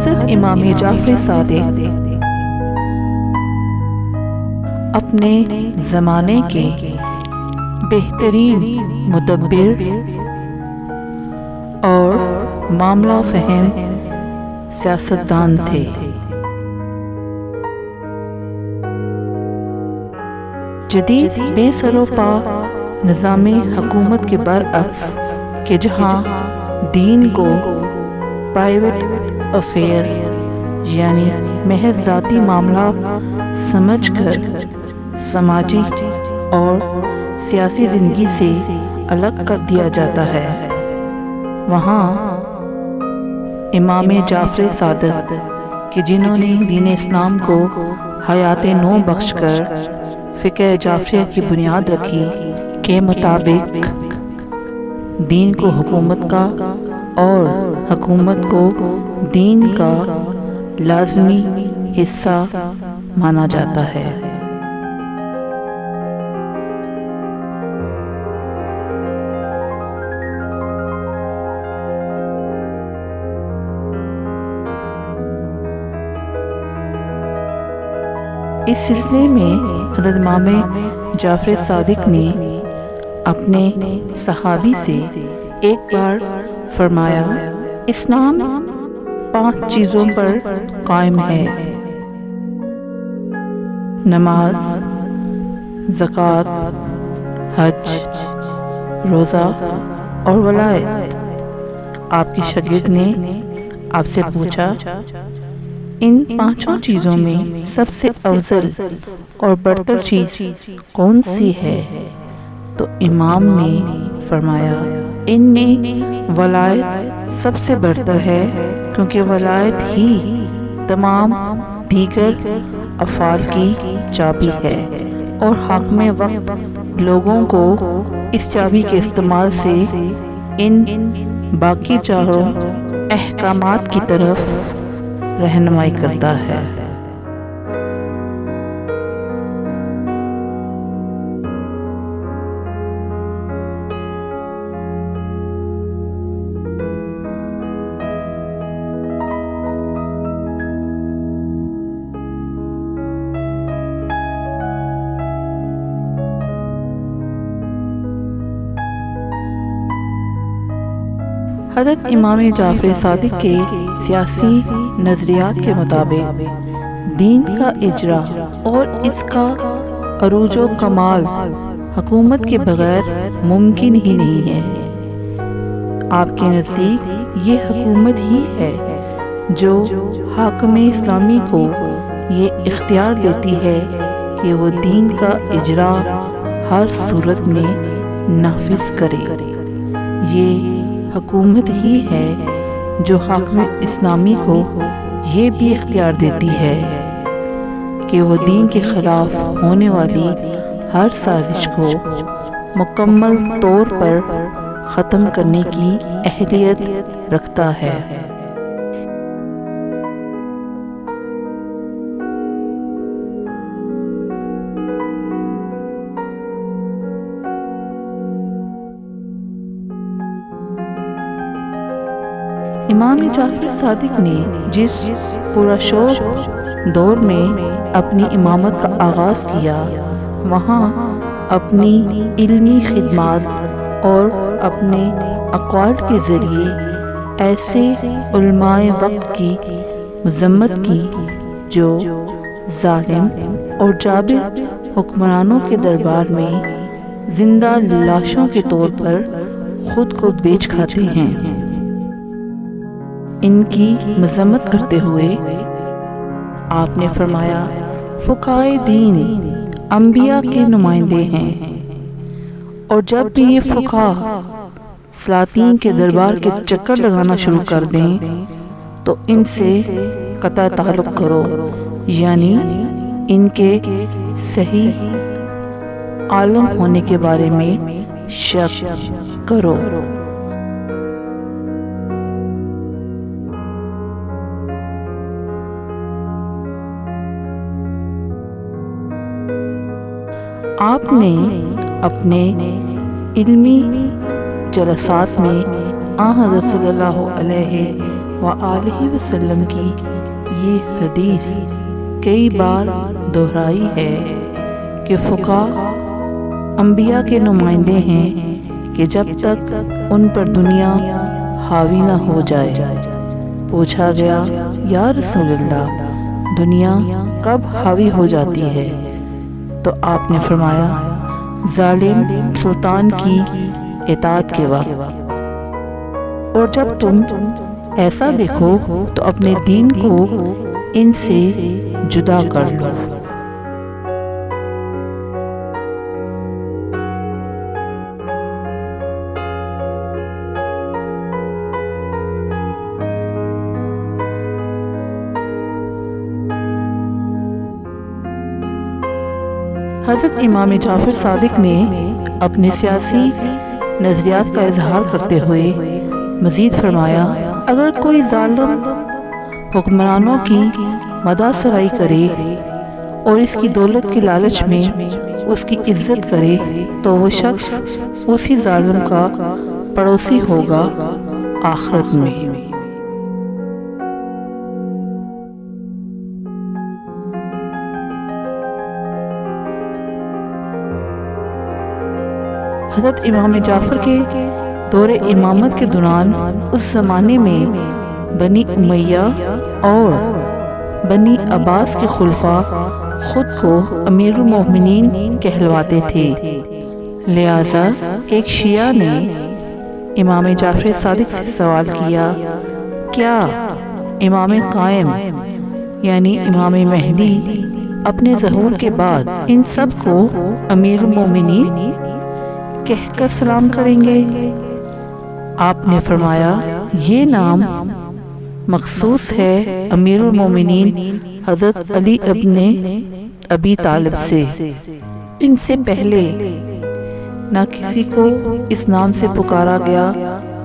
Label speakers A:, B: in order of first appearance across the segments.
A: حضرت امام جعفر صادق اپنے زمانے کے بہترین مدبر اور معاملہ فہم سیاستدان تھے۔ جدید بے سر و پا نظام حکومت کے برعکس کہ جہاں دین کو پرائیویٹ افیئر یعنی محض ذاتی معاملہ سمجھ کر سماجی اور سیاسی زندگی سے الگ کر دیا جاتا ہے، وہاں امام جعفر صادق کہ جنہوں نے دین اسلام کو حیات نو بخش کر فقہ جعفریہ کی بنیاد رکھی کے مطابق دین کو حکومت کا اور حکومت کو دین کا لازمی حصہ مانا جاتا ہے۔ اس سلسلے میں حضرت امام جعفر صادق نے اپنے صحابی سے ایک بار فرمایا، اسلام 5 چیزوں پر قائم ہے: نماز، زکوٰۃ، حج، روزہ اور ولایت۔ آپ کے شاگرد نے آپ سے پوچھا، ان 5 چیزوں میں سب سے افضل اور برتر چیز کون سی ہے؟ تو امام نے فرمایا، ان میں ولایت سب سے برتر ہے، کیونکہ ولایت ہی تمام دیگر افعال کی چابی ہے، اور حاکم وقت لوگوں کو اس چابی کے استعمال سے ان باقی 4 احکامات کی طرف رہنمائی کرتا ہے۔ حضرت امام جعفر صادق کے سیاسی نظریات کے مطابق دین کا اجرا اور اس کا عروج و کمال حکومت کے بغیر ممکن ہی نہیں ہے۔ آپ کے نزدیک یہ حکومت ہی ہے جو حاکم اسلامی کو یہ اختیار دیتی ہے کہ وہ دین کا اجرا ہر صورت میں نافذ کرے۔ یہ حکومت ہی ہے جو حاکم اسلامی کو یہ بھی اختیار دیتی ہے کہ وہ دین کے خلاف ہونے والی ہر سازش کو مکمل طور پر ختم کرنے کی اہلیت رکھتا ہے۔ امام جعفر صادق نے جس پرشوق دور میں اپنی امامت کا آغاز کیا، وہاں اپنی علمی خدمات اور اپنے اقوال کے ذریعے ایسے علماء وقت کی مذمت کی جو ظالم اور جابر حکمرانوں کے دربار میں زندہ لاشوں کے طور پر خود کو بیچ کھاتے ہیں۔ ان کی مذمت کرتے ہوئے آپ نے فرمایا، فقہائے دین انبیاء کے نمائندے ہیں، اور جب بھی یہ فقہاء سلاطین کے دربار کے چکر لگانا شروع کر دیں تو ان سے قطع تعلق کرو، یعنی ان کے صحیح عالم ہونے کے بارے میں شک کرو۔ آپ نے اپنے علمی جلسات میں حضرت صلی اللہ علیہ وآلہ وسلم کی یہ حدیث کئی بار دہرائی ہے کہ فقہاء انبیاء کے نمائندے ہیں کہ جب تک ان پر دنیا حاوی نہ ہو جائے۔ پوچھا گیا یا رسول اللہ دنیا کب حاوی ہو جاتی ہے؟ تو آپ نے فرمایا ظالم سلطان کی اطاعت کے وقت۔ اور جب تم ایسا دیکھو تو اپنے دین کو ان سے جدا کر لو۔ حضرت امام جعفر صادق نے اپنے سیاسی نظریات کا اظہار کرتے ہوئے مزید فرمایا اگر کوئی ظالم حکمرانوں کی مداح سرائی کرے اور اس کی دولت کے لالچ میں اس کی عزت کرے تو وہ شخص اسی ظالم کا پڑوسی ہوگا آخرت میں۔ حضرت امام جعفر کے دور امامت کے دوران اس زمانے میں بنی امیہ اور بنی عباس کے خلفاء خود کو امیر المومنین کہلواتے تھے، لہذا ایک شیعہ نے امام جعفر صادق سے سوال کیا کیا امام قائم یعنی امام مہدی اپنے ظہور کے بعد ان سب کو امیر المومنین کہہ کر سلام کریں گے؟ آپ نے فرمایا یہ نام مخصوص ہے امیر المومنین حضرت علی ابن ابی طالب سے، ان سے پہلے نہ کسی کو اس نام سے پکارا گیا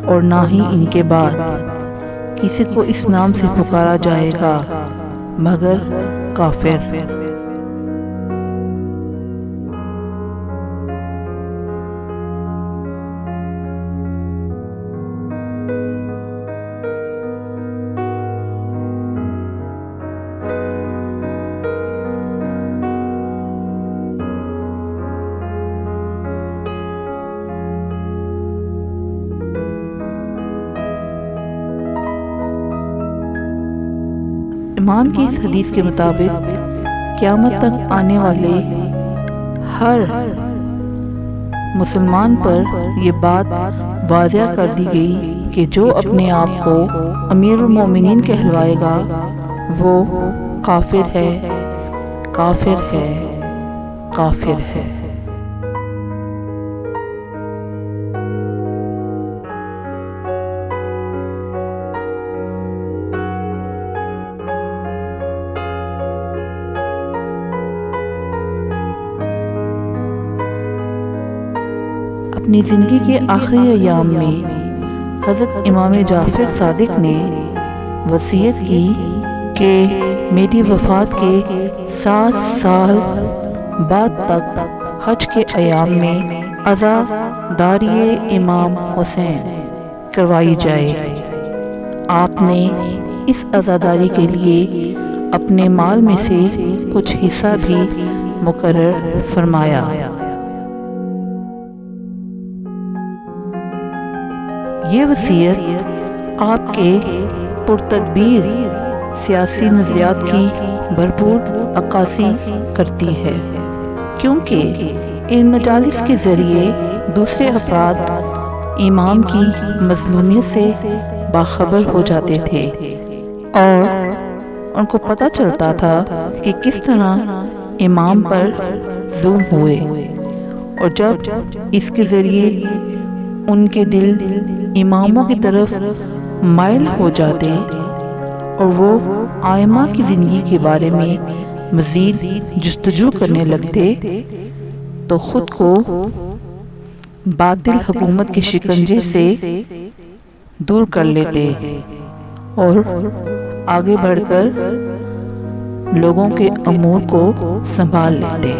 A: اور نہ ہی ان کے بعد کسی کو اس نام سے پکارا جائے گا مگر کافر۔ امام کی اس حدیث کے مطابق قیامت تک آنے والے ہر مسلمان پر یہ بات واضح کر دی گئی کہ جو اپنے آپ کو امیر المومنین کہلوائے گا وہ کافر ہے، کافر ہے، کافر ہے۔ اپنی زندگی کے آخری ایام میں حضرت امام جعفر صادق نے وصیت کی کہ میری وفات کے 7 سال بعد تک حج کے ایام میں عزاداری امام حسین کروائی جائے۔ آپ نے اس عزاداری کے لیے اپنے مال میں سے کچھ حصہ بھی مقرر فرمایا۔ یہ وصیت آپ کے پرتدبیر سیاسی نظریات کی بھرپور عکاسی کرتی ہے، کیونکہ ان مجالس کے ذریعے دوسرے افراد امام کی مظلومیت سے باخبر ہو جاتے تھے اور ان کو پتہ چلتا تھا کہ کس طرح امام پر ظلم ہوئے، اور جب اس کے ذریعے ان کے دل اماموں کی طرف مائل ہو جاتے اور وہ آئمہ کی زندگی کے بارے میں مزید جستجو کرنے لگتے تو خود کو باطل حکومت کے شکنجے سے دور کر لیتے اور آگے بڑھ کر لوگوں کے امور کو سنبھال لیتے۔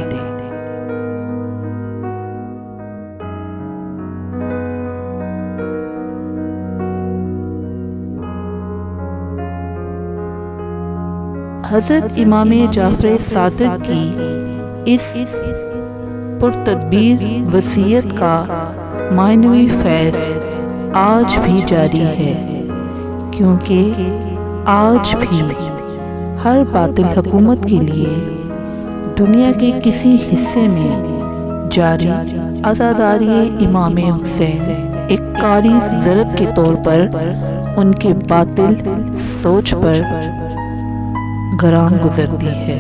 A: حضرت امام جعفر صادق کی اس پرتدبیر وصیت کا معنوی فیض آج بھی جاری ہے، کیونکہ آج بھی ہر باطل حکومت کے لیے دنیا کے کسی حصے میں جاری عزاداری امام حسین ایک کاری ضرب کے طور پر ان کے باطل سوچ پر گراں گزرتی ہے۔